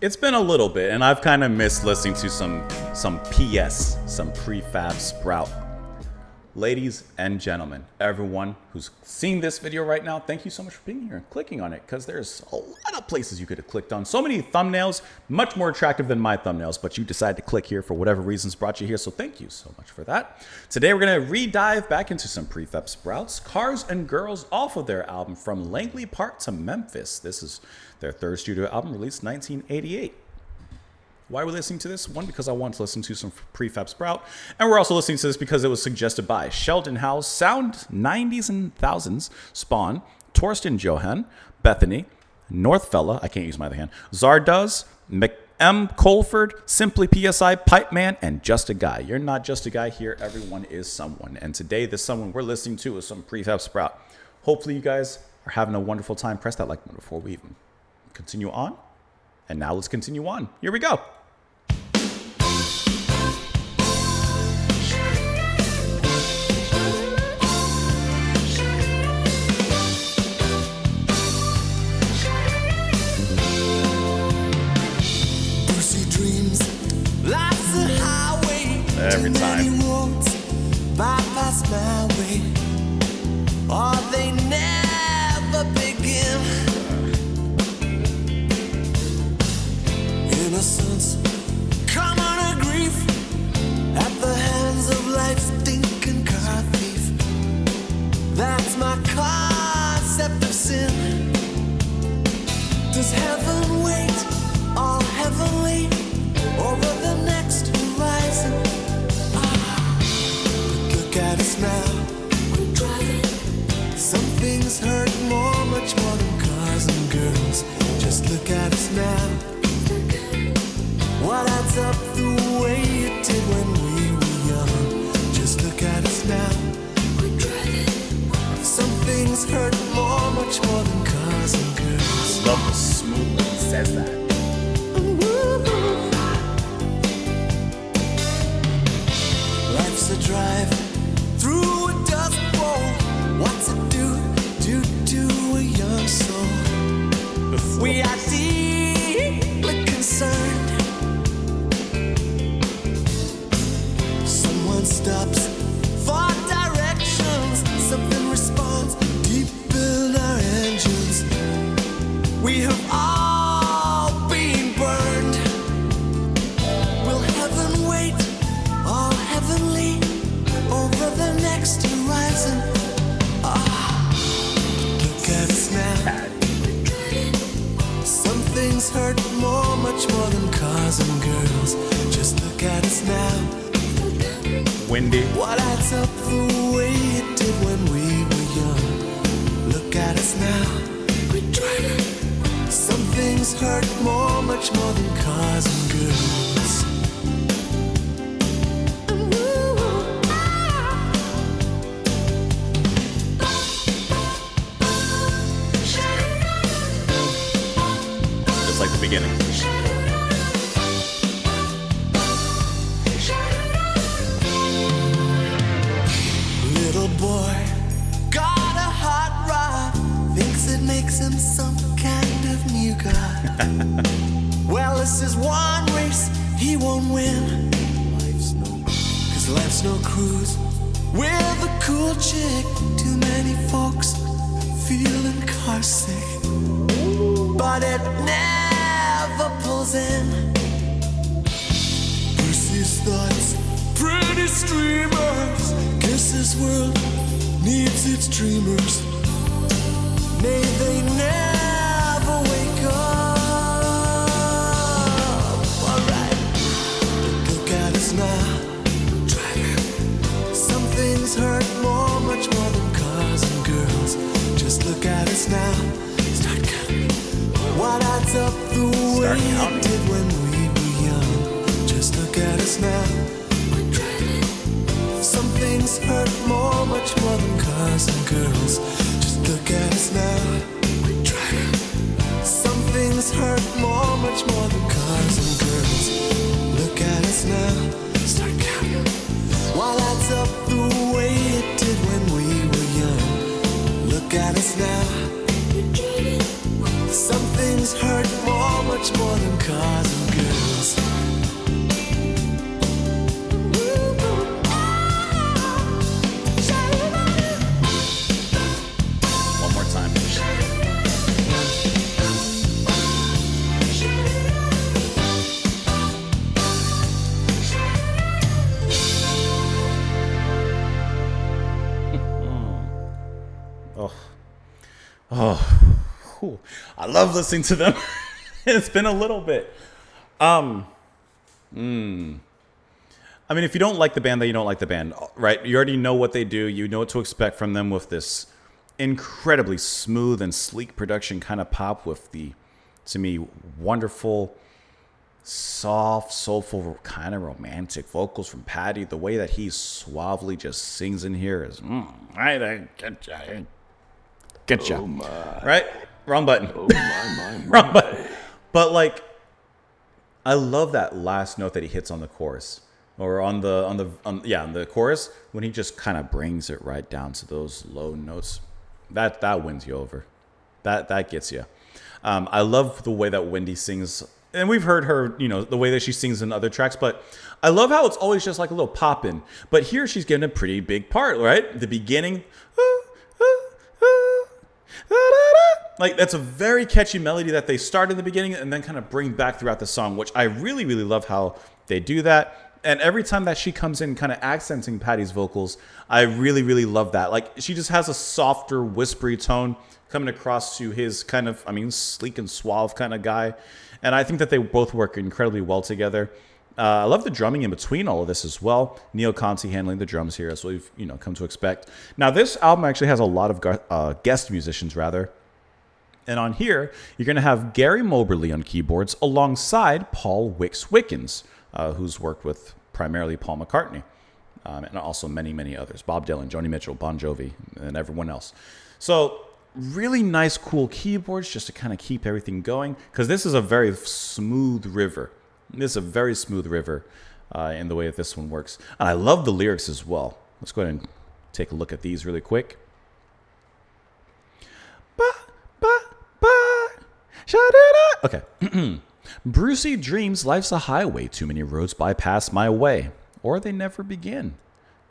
It's been a little bit, and I've kind of missed listening to some prefab sprout. Ladies and gentlemen, everyone who's seeing this video right now, thank you so much for being here and clicking on it, because there's a lot of places you could have clicked on. So many thumbnails, much more attractive than my thumbnails, but you decided to click here for whatever reasons brought you here, so thank you so much for that. Today we're going to re-dive back into some prefab sprouts, Cars and Girls, off of their album From Langley Park to Memphis. This is their third studio album, released 1988. Why are we listening to this? One, because I want to listen to some prefab sprout, and we're also listening to this because it was suggested by Sheldon Howe's Sound 90s and Thousands, Spawn, Torsten Johan, Bethany, Northfella, I can't use my other hand, Zardoz, M. Colford, Simply PSI, Pipe Man, and Just a Guy. You're not just a guy here, everyone is someone. And today, this someone we're listening to is some prefab sprout. Hopefully you guys are having a wonderful time. Press that like button before we even continue on. And now let's continue on. Here we go. Every time. Bypass my way, or they never begin. Innocence, common grief, at the hands of life's stinking car thief. That's my concept of sin. Does heaven wait, all heavenly, over the next horizon? Look at us now, we're driving. Some things hurt more, much more than cars and girls. Just look at us now. What adds up the way it did when we were young? Just look at us now, we're driving. Some things hurt more, much more than cars and girls. Love the smooth way he says that. Life's a drive through a dust bowl. What's it do to a young soul? We are deeply concerned. Someone stops for directions. Something responds deep in our engines. We have all been burned. Will heaven wait, all heavenly, over the next horizon? Look at us now. Some things hurt more, much more than cars and girls. Just look at us now. Windy. What adds up the way it did when we were young? Look at us now. We're driving. Some things hurt more, much more than cars and girls. Just like the beginning. Little boy got a hot rod, thinks it makes him some kind of new god. Well, this is one race he won't win. Cause life's no cruise with a cool chick. Too many folks feeling car sick, but it never pulls in. Percy's thoughts, pretty streamers. Guess this world needs its dreamers. May they never wake up. Alright, look at us now. Driving. Some things hurt more, much more than cars and girls. Just look at us now. Start counting. What adds up the way it did when we were young? Just look at us now. We're driving. Some things hurt more, much more than cars and girls. Just look at us now. We're driving. Some things hurt more, much more than cars and girls. Look at us now. Start counting. What adds up the way it did when we were young? Look at us now. Some things hurt more, much more than cars. cars and girls. One more time. Cool. I love listening to them. It's been a little bit. I mean, if you don't like the band, then you don't like the band, right? You already know what they do. You know what to expect from them with this incredibly smooth and sleek production kind of pop with the, to me, wonderful, soft, soulful, kind of romantic vocals from Patty. The way that he suavely just sings in here is, right, I get ya. Oh my. Right? Wrong button. Oh my. Wrong button. But like, I love that last note that he hits on the chorus, or on the chorus, when he just kind of brings it right down to those low notes. That wins you over. That gets you. I love the way that Wendy sings, and we've heard her, the way that she sings in other tracks, but I love how it's always just like a little pop in. But here she's getting a pretty big part, right? The beginning. Like, that's a very catchy melody that they start in the beginning and then kind of bring back throughout the song, which I really, really love how they do that. And every time that she comes in kind of accenting Patty's vocals, I really, really love that. Like, she just has a softer, whispery tone coming across to his kind of, sleek and suave kind of guy. And I think that they both work incredibly well together. I love the drumming in between all of this as well. Neil Conti handling the drums here, as we've come to expect. Now, this album actually has a lot of guest musicians, rather. And on here, you're going to have Gary Moberly on keyboards alongside Paul Wickens, who's worked with primarily Paul McCartney, and also many, many others. Bob Dylan, Joni Mitchell, Bon Jovi, and everyone else. So really nice, cool keyboards just to kind of keep everything going, because this is a very smooth river. This is a very smooth river in the way that this one works. And I love the lyrics as well. Let's go ahead and take a look at these really quick. Okay. Brucey dreams life's a highway. Too many roads bypass my way, or they never begin.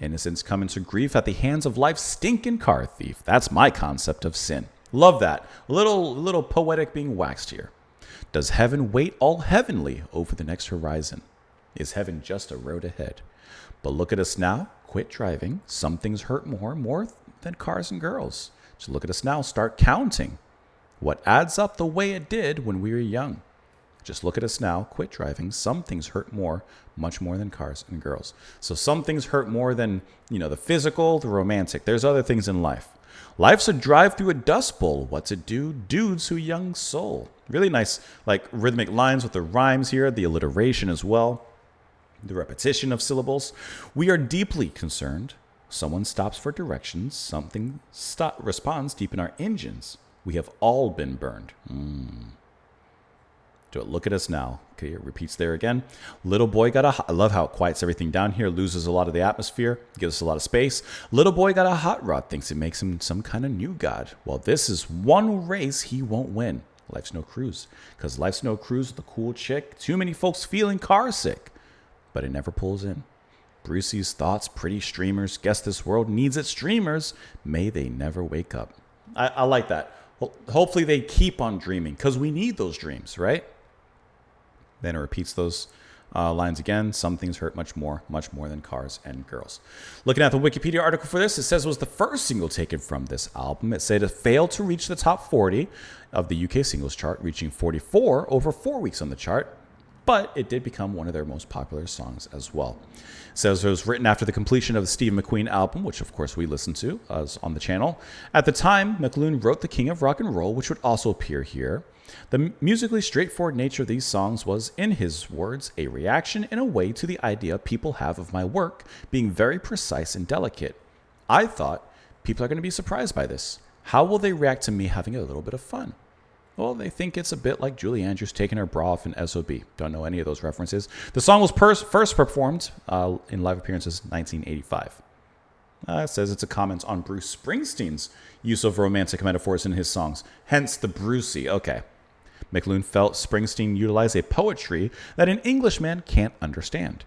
Innocents come into grief at the hands of life's stinking car thief. That's my concept of sin. Love that. Little poetic being waxed here. Does heaven wait all heavenly over the next horizon? Is heaven just a road ahead? But look at us now. Quit driving. Some things hurt more than cars and girls. Just look at us now. Start counting. What adds up the way it did when we were young? Just look at us now. Quit driving. Some things hurt much more than cars and girls. So some things hurt more than, the physical, the romantic. There's other things in life. Life's a drive through a dust bowl. What's it do? Dudes who young soul. Really nice, rhythmic lines with the rhymes here, the alliteration as well, the repetition of syllables. We are deeply concerned. Someone stops for directions. Something responds deep in our engines. We have all been burned. Do it. Look at us now. Okay, it repeats there again. Little boy got a... I love how it quiets everything down here, loses a lot of the atmosphere, gives us a lot of space. Little boy got a hot rod, thinks it makes him some kind of new god. Well, this is one race he won't win. Life's no cruise. Because life's no cruise with a cool chick. Too many folks feeling car sick. But it never pulls in. Brucey's thoughts, pretty streamers. Guess this world needs its streamers. May they never wake up. I like that. Hopefully they keep on dreaming, because we need those dreams, right? Then it repeats those lines again. Some things hurt much more than cars and girls. Looking at the Wikipedia article for this, it says it was the first single taken from this album. It said it failed to reach the top 40 of the UK singles chart, reaching 44 over 4 weeks on the chart. But it did become one of their most popular songs as well. It says it was written after the completion of the Steve McQueen album, which of course we listened to on the channel. At the time, McLuhan wrote The King of Rock and Roll, which would also appear here. The musically straightforward nature of these songs was, in his words, a reaction in a way to the idea people have of my work being very precise and delicate. I thought, people are going to be surprised by this. How will they react to me having a little bit of fun? Well, they think it's a bit like Julie Andrews taking her bra off in SOB. Don't know any of those references. The song was first performed in live appearances 1985. It says it's a comment on Bruce Springsteen's use of romantic metaphors in his songs, hence the Brucey. Okay. McLuhan felt Springsteen utilized a poetry that an Englishman can't understand.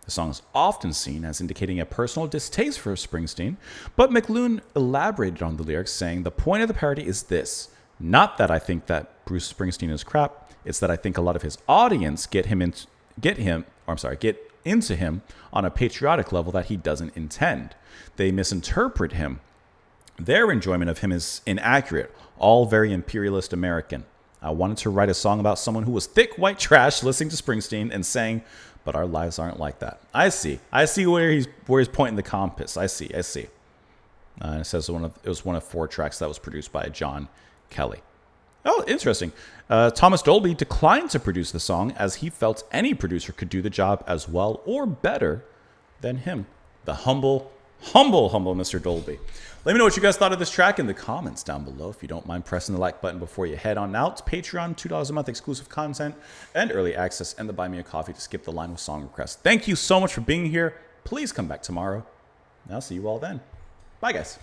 The song is often seen as indicating a personal distaste for Springsteen, but McLuhan elaborated on the lyrics, saying, "The point of the parody is this. Not that I think that Bruce Springsteen is crap. It's that I think a lot of his audience get into him on a patriotic level that he doesn't intend. They misinterpret him. Their enjoyment of him is inaccurate, all very imperialist American. I wanted to write a song about someone who was thick white trash listening to Springsteen and saying, but our lives aren't like that." I see where he's pointing the compass. I see. And it says it was one of 4 tracks that was produced by John Kelly. Oh, interesting. Thomas Dolby declined to produce the song as he felt any producer could do the job as well or better than him. The humble Mr. Dolby. Let me know what you guys thought of this track in the comments down below. If you don't mind pressing the like button before you head on out. Patreon, $2 a month exclusive content and early access, and the Buy Me a Coffee to skip the line with song requests. Thank you so much for being here. Please come back tomorrow. And I'll see you all then. Bye, guys.